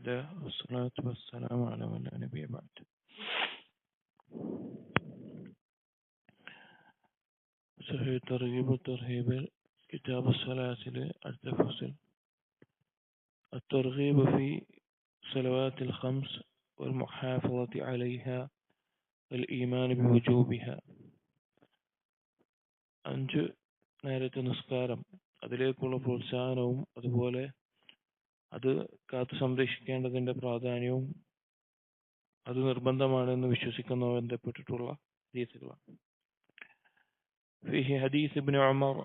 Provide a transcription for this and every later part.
الله والصلاة والسلام على من لا نبي بعد. صحيح الترغيب والترهيب كتاب السلاسل التفصيل. الترغيب في صلوات الخمس والمحافظة عليها والإيمان بوجوبها. അഞ്ച് നേരത്തെ നിസ്കാരം അതിലേക്കുള്ള പ്രോത്സാഹനവും അതുപോലെ അത് കാത്തു സംരക്ഷിക്കേണ്ടതിന്റെ പ്രാധാന്യവും അത് നിർബന്ധമാണെന്ന് വിശ്വസിക്കുന്നവ ബന്ധപ്പെട്ടിട്ടുള്ള ഹദീസുകളാണ്. فيه حديث ابن عمر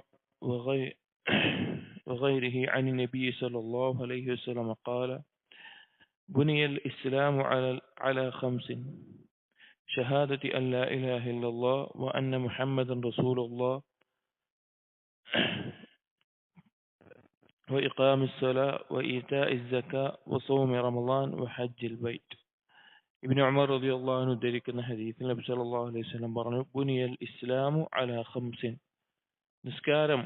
وغيره عن النبي صلى الله عليه وسلم قال بني الإسلام على خمس: شهادة أن لا إله إلا الله وأن محمدا رسول الله وإقام الصلاة وإيتاء الزكاة وصوم رمضان وحج البيت. ابن عمر رضي الله عنه ذكر حديث النبي صلى الله عليه وسلم പറഞ്ഞു بني الإسلام على خمس. നിസ്കാരം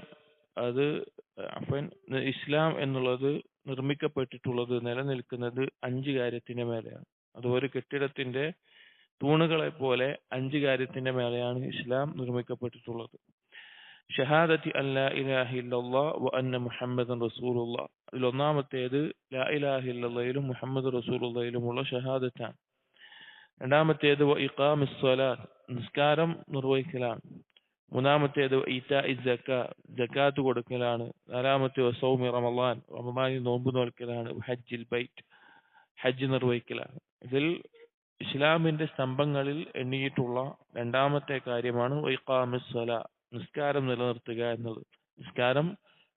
അത് ഇസ്ലാം എന്നുള്ളത് നിർമ്മിക്കപ്പെട്ടിട്ടുള്ളത് നിലനിൽക്കുന്നത് 5 കാര്യത്തിന്റെ മേലെയാണ്. അതുപോലെ കെട്ടിടത്തിന്റെ തൂണുകളെ പോലെ 5 കാര്യത്തിന്റെ മേലെയാണ് ഇസ്ലാം നിർമ്മിക്കപ്പെട്ടിട്ടുള്ളത്. ഷഹാദത്തി അല്ലാ ഇലാഹ ഇല്ലല്ലാഹ് വ അന്ന മുഹമ്മദൻ റസൂലുള്ളാഹ്. അതിൽ ഒന്നാമത്തേത് ലാ ഇലാഹ ഇല്ലല്ലാഹിലും മുഹമ്മദ് റസൂലുള്ളാഹിലുമുള്ള ഷഹാദത്താണ്. രണ്ടാമത്തേത് വ ഇഖാമിസ് സ്വലാത്ത്, നിസ്കാരം നിർവഹിക്കലാണ്. മൂന്നാമത്തേത് ഈതാഇസ് സകാത്ത് കൊടുക്കലാണ്. നാലാമത്തേത് സൗമി റമളാൻ, റമളാനിൽ നോമ്പ് നോൽക്കലാണ്. ഹജ്ജിൽ ബൈത്ത്, ഹജ്ജ് നിർവഹിക്കലാണ്. ഇതിൽ ഇസ്ലാമിന്റെ സ്തംഭങ്ങളിൽ എണ്ണിയിട്ടുള്ള രണ്ടാമത്തെ കാര്യമാണ് ഇഖാമിസ് സ്വലാത്ത്, നിസ്കാരം നിലനിർത്തുക എന്നുള്ളത്. നിസ്കാരം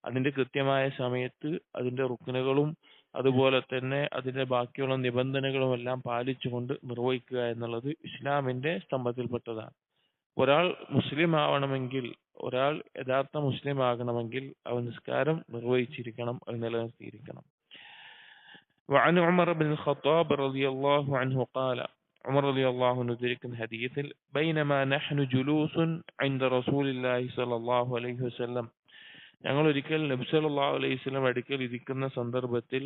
അതിന്റെ കൃത്യമായ സമയത്ത് അതിന്റെ റുക്നുകളും അതുപോലെ തന്നെ അതിന്റെ ബാക്കിയുള്ള നിബന്ധനകളും എല്ലാം പാലിച്ചുകൊണ്ട് നിർവഹിക്കുക എന്നുള്ളത് ഇസ്ലാമിന്റെ സ്തംഭത്തിൽപ്പെട്ടതാണ്. ഒരാൾ മുസ്ലിം ആവണമെങ്കിൽ, ഒരാൾ യഥാർത്ഥ മുസ്ലിം ആകണമെങ്കിൽ അവൻ നിസ്കാരം നിർവഹിച്ചിരിക്കണം, അത് നിലനിർത്തിയിരിക്കണം. وعن عمر بن الخطاب رضي الله عنه قال: عمر رضي الله عنه ذكر حديث بينما نحن جلوس عند رسول الله صلى الله عليه وسلم. ഞങ്ങൾ ഒരിക്കൽ നബി സല്ലല്ലാഹു അലൈഹി വസല്ലം അടുക്കൽ ഇരിക്കുന്ന സന്ദർഭത്തിൽ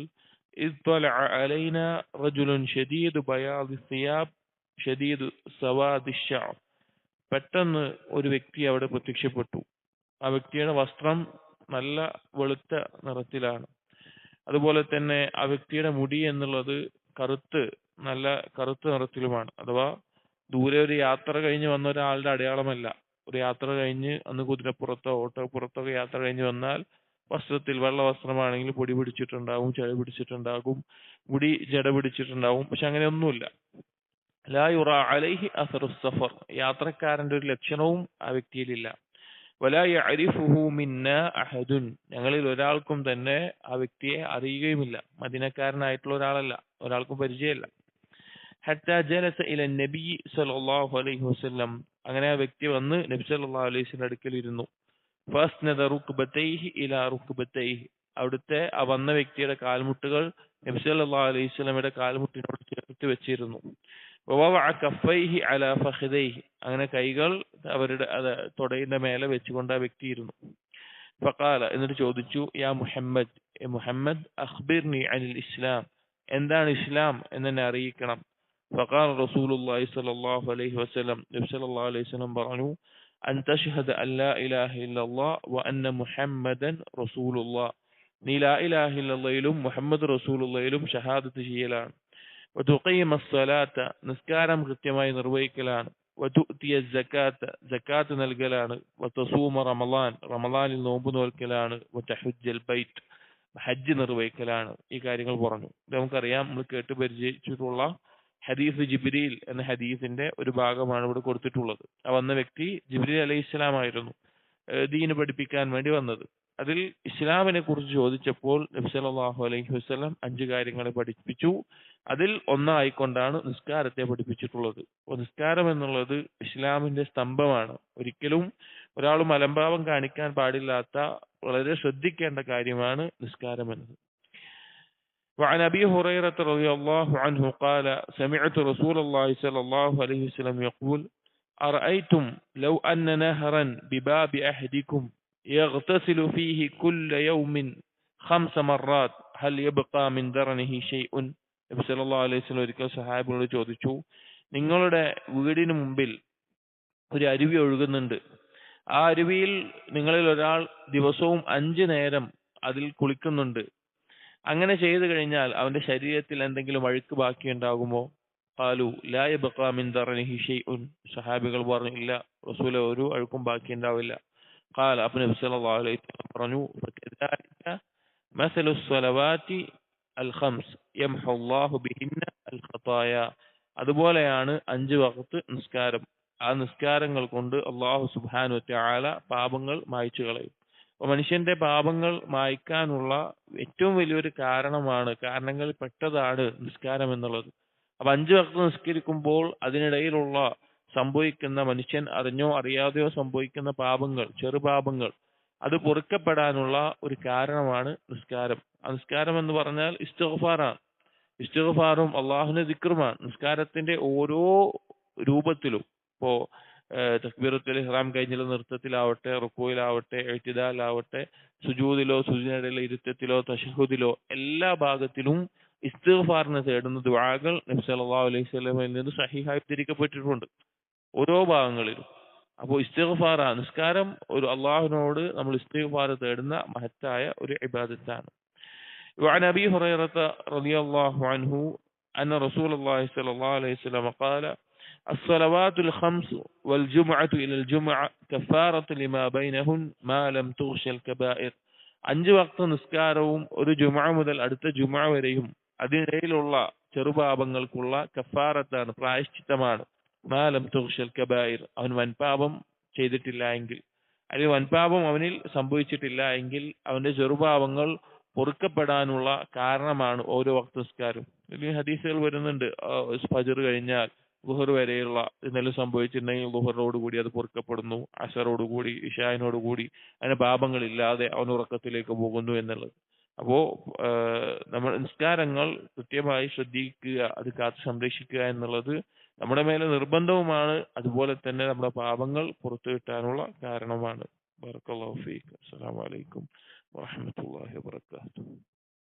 ഇത്ലഅ അലൈന റജുലുൻ ശദീദു ബയാദി സിയാബ് ശദീദു സവാദി ശഅർ. പെട്ടെന്ന് ഒരു വ്യക്തി അവിടെ പ്രത്യക്ഷപ്പെട്ടു. ആ വ്യക്തിയുടെ വസ്ത്രം നല്ല വെളുത്ത നിറത്തിലാണ്. അതുപോലെ തന്നെ ആ വ്യക്തിയുടെ മുടി എന്നുള്ളത് നല്ല കറുത്ത നിറത്തിലുമാണ്. അഥവാ ദൂരെ ഒരു യാത്ര കഴിഞ്ഞ് വന്ന ഒരാളുടെ അടയാളമല്ല. ഒരു യാത്ര കഴിഞ്ഞ് അന്ന് കുതിരപ്പുറത്തോ ഓട്ടോപ്പുറത്തോ യാത്ര കഴിഞ്ഞ് വന്നാൽ വസ്ത്രത്തിൽ വെള്ള വസ്ത്രമാണെങ്കിൽ പൊടി പിടിച്ചിട്ടുണ്ടാകും, ചെളി പിടിച്ചിട്ടുണ്ടാകും, മുടി ജട പിടിച്ചിട്ടുണ്ടാകും. പക്ഷെ അങ്ങനെയൊന്നുമില്ല. ലാ യുറാ അലൈഹി അസറു സഫർ, യാത്രക്കാരന്റെ ഒരു ലക്ഷണവും ആ വ്യക്തിയിലില്ല. വലാ യഅരിഫുഹു മിന്നാ അഹദുൻ, ഞങ്ങളിൽ ഒരാൾക്കും തന്നെ ആ വ്യക്തിയെ അറിയുകയുമില്ല. മദീനക്കാരനായിട്ടുള്ള ഒരാളല്ല, ഒരാൾക്കും പരിചയമില്ല. ഹത്താ ജലസ ഇല നബി സല്ലല്ലാഹു അലൈഹി വസല്ലം, അങ്ങനെ ആ വ്യക്തി വന്ന് നബി സല്ലല്ലാഹു അലൈഹി വസല്ലം അടുക്കൽ ഇരുന്നു. ഫസ്നദ റുക്ബതൈഹി ഇലാ റുക്ബതൈഹി, അവിടുത്തെ ആ വന്ന വ്യക്തിയുടെ കാൽമുട്ടുകൾ നബി സല്ലല്ലാഹു അലൈഹി വസല്ലമയുടെ കാൽമുട്ടിനോട് ചേർത്ത് വെച്ചിരുന്നു. വവഅ കഫൈഹി അലാ ഫഖദൈഹി, അങ്ങനെ കൈകൾ അവരുടെ തൊടയുടെ മേലെ വെച്ചുകൊണ്ട് ആ വ്യക്തി ഇരുന്നു. ഫഖാല, എന്നിട്ട് ചോദിച്ചു, യാ മുഹമ്മദ്, മുഹമ്മദ്, അഖ്ബിർനി അനിൽ ഇസ്ലാം, എന്താണ് ഇസ്ലാം എന്നെ അറിയിക്കണം. ഫഖാല റസൂലുള്ളാഹി സ്വല്ലല്ലാഹു അലൈഹി വസല്ലം, നബി സല്ലല്ലാഹു അലൈഹി വസല്ലം പറഞ്ഞു, അൻ തശ്ഹദ അൻ ലാ ഇലാഹ ഇല്ലല്ലാഹ് വ അന്ന മുഹമ്മദൻ റസൂലുള്ളാഹ്, നീ ലാ ഇലാഹ ഇല്ലല്ലാഹിലും മുഹമ്മദ് റസൂലുള്ളാഹിലും ഷഹാദത്ത് ചെയ്യലാണ്. വതുഖീമ സ്വലാത്ത, നിസ്കാരം കൃത്യമായി നിർവഹിക്കലാണ്. വതുഅതിയ സകാത്ത്, സകാത്ത് നൽകലാണ്. വതസൂമ റമളാൻ, റമളാനിൽ നോമ്പ് നോൽക്കലാണ്. വതഹജ്ജൽ ബൈത്ത്, ഹജ്ജ് നിർവഹിക്കലാണ്. ഈ കാര്യങ്ങൾ പറഞ്ഞു. ഇത് നമുക്കറിയാം, നമ്മൾ കേട്ട് പരിചയിച്ചിട്ടുള്ള ഹദീസ് ജിബ്രീൽ എന്ന ഹദീസിന്റെ ഒരു ഭാഗമാണ് ഇവിടെ കൊടുത്തിട്ടുള്ളത്. ആ വന്ന വ്യക്തി ജിബ്രീൽ അലൈഹിസ്സലാം ആയിരുന്നു, ദീന് പഠിപ്പിക്കാൻ വേണ്ടി വന്നത്. അതിൽ ഇസ്ലാമിനെ കുറിച്ച് ചോദിച്ചപ്പോൾ നബി സല്ലല്ലാഹു അലൈഹി വസല്ലം 5 കാര്യങ്ങളെ പഠിപ്പിച്ചു. അതിൽ ഒന്നായിക്കൊണ്ടാണ് നിസ്കാരത്തെ പഠിപ്പിച്ചിട്ടുള്ളത്. അപ്പോൾ നിസ്കാരം എന്നുള്ളത് ഇസ്ലാമിന്റെ സ്തംഭമാണ്. ഒരിക്കലും ഒരാൾ മലംഭാവം കാണിക്കാൻ പാടില്ലാത്ത, വളരെ ശ്രദ്ധിക്കേണ്ട കാര്യമാണ് നിസ്കാരം എന്നത്. وعن أبي هريرة رضي الله عنه قال سمعت رسول الله صلى الله عليه وسلم يقول أرأيتم لو أن نهرا بباب أحدكم يغتسل فيه كل يوم 5 مرات هل يبقى من درنه شيء. നബി സല്ലല്ലാഹു അലൈഹി വസല്ലം ഒരിക്കൽ സഹാബികളോട് ചോദിച്ചു, നിങ്ങളുടെ വീടിന് മുമ്പിൽ ഒരു അരുവി ഒഴുകുന്നുണ്ട്. ആ അരുവിയിൽ നിങ്ങളിൽ ഒരാൾ ദിവസവും 5 നേരം അതിൽ കുളിക്കുന്നുണ്ട്. അങ്ങനെ ചെയ്തു കഴിഞ്ഞാൽ അവന്റെ ശരീരത്തിൽ എന്തെങ്കിലും അഴുക്ക് ബാക്കിയുണ്ടാകുമോ? ഖാലു ലാ യബ്ഖാ മിൻ ദറനിഹി ഷൈഉൻ. സഹാബികൾ പറഞ്ഞു, ഇല്ല റസൂലെ, ഒരു അഴുക്കും ബാക്കി ഉണ്ടാവില്ല. ഖാല, അപ്പോൾ നബി സല്ലല്ലാഹു അലൈഹി വസല്ലം പറഞ്ഞു, ഫകദാലിക മസലു സ്വലവാതി അൽ ഖംസ് യംഹു അല്ലാഹു ബിഹിന്ന അൽ ഖതായ. അതുപോലെയാണ് 5 വഖത്ത് നിസ്കാരം. ആ നിസ്കാരങ്ങൾ കൊണ്ട് അല്ലാഹു സുബ്ഹാനഹു വ തആല പാപങ്ങൾ മായ്ച്ചു കളയും. അപ്പോൾ മനുഷ്യന്റെ പാപങ്ങൾ മായ്ക്കാനുള്ള ഏറ്റവും വലിയൊരു കാരണങ്ങളിൽ പെട്ടതാണ് നിസ്കാരം എന്നുള്ളത്. അപ്പൊ 5 വഖത്ത് നിസ്കരിക്കുമ്പോൾ അതിനിടയിലുള്ള സംഭവിക്കുന്ന, മനുഷ്യൻ അറിഞ്ഞോ അറിയാതെയോ സംഭവിക്കുന്ന പാപങ്ങൾ, ചെറുപാപങ്ങൾ, അത് പൊറുക്കപ്പെടാനുള്ള ഒരു കാരണമാണ് നിസ്കാരം. ആ നിസ്കാരം എന്ന് പറഞ്ഞാൽ ഇസ്തിഗ്ഫാറാണ്. ഇസ്തിഗ്ഫാറും അള്ളാഹുവിന്റെ ദിക്റുമാണ്. നിസ്കാരത്തിന്റെ ഓരോ രൂപത്തിലും, ഇപ്പോ തക്ബീറത്തുൽ ഇഹ്റാം കഴിഞ്ഞുള്ള നൃത്തത്തിലാവട്ടെ, റുക്കൂയിലാവട്ടെ, ഇഅ്തിദാലാവട്ടെ, സുജൂദിലോ, സുജൂദിനിടയിലെ ഇരുത്തത്തിലോ, തശഹുദിലോ, എല്ലാ ഭാഗത്തിലും ഇസ്തിഗ്ഫാറിനെ തേടുന്ന ദുആകൾ നബി സല്ലല്ലാഹു അലൈഹി വസല്ലമയിൽ നിന്ന് സഹീഹായി ഉദ്ധരിക്കപ്പെട്ടിട്ടുണ്ട്, ഓരോ ഭാഗങ്ങളിലും. അപ്പോൾ ഇസ്തിഗ്ഫാർ, നിസ്കാരം ഒരു അള്ളാഹുവിനോട് നമ്മൾ ഇസ്തിഗ്ഫാർ തേടുന്ന മഹത്തായ ഒരു ഇബാദത്താണ്. وعن أبي هريرة رضي الله عنه أن رسول الله صلى الله عليه وسلم قال الصلوات الخمس والجمعة إلى الجمعة كفارة لما بينهن ما لم تغش الكبائر. 5 വക്ത നിസ്കാരവും ഒരു ജുമഅ മുതൽ അടുത്ത ജുമഅ വരെയും അതിനിടയിലുള്ള ചെറുപാപങ്ങൾക്കുള്ള കഫാറത്താണ്, പ്രായശ്ചിത്തമാണ്. മാ ലം തുഗ്ഷൽ കബായിർ, അവൻ വൻപാപം ചെയ്തിട്ടില്ല എങ്കിൽ, അല്ലെങ്കിൽ വൻപാപം അവനിൽ സംഭവിച്ചിട്ടില്ല എങ്കിൽ അവന്റെ ചെറുപാപങ്ങൾ പൊറുക്കപ്പെടാനുള്ള കാരണമാണ് ഓരോ വക്ത നിസ്കാരം. ഇതിൽ ഹദീസുകൾ വരുന്നുണ്ട്, ഫജ്ർ കഴിഞ്ഞാൽ ളുഹർ വരെയുള്ള എന്തെങ്കിലും സംഭവിച്ചിട്ടുണ്ടെങ്കിൽ ളുഹറോട് കൂടി അത് പൊറുക്കപ്പെടുന്നു, അസറോട് കൂടി, ഇശാനോട് കൂടി അതിന് പാപങ്ങളില്ലാതെ അവൻ ഉറക്കത്തിലേക്ക് പോകുന്നു എന്നുള്ളത്. അപ്പോ നമ്മൾ നിസ്കാരങ്ങൾ കൃത്യമായി ശ്രദ്ധിക്കുക, അത് കാത്തു സംരക്ഷിക്കുക എന്നുള്ളത് നമ്മുടെ മേലെ നിർബന്ധവുമാണ്. അതുപോലെ തന്നെ നമ്മുടെ പാപങ്ങൾ പുറത്തു കിട്ടാനുള്ള കാരണമാണ്. ബറക്കല്ലാഹു ഫീക്. അസ്സലാമു അലൈക്കും വറഹ്മത്തുള്ളാഹി വബറകാതുഹു.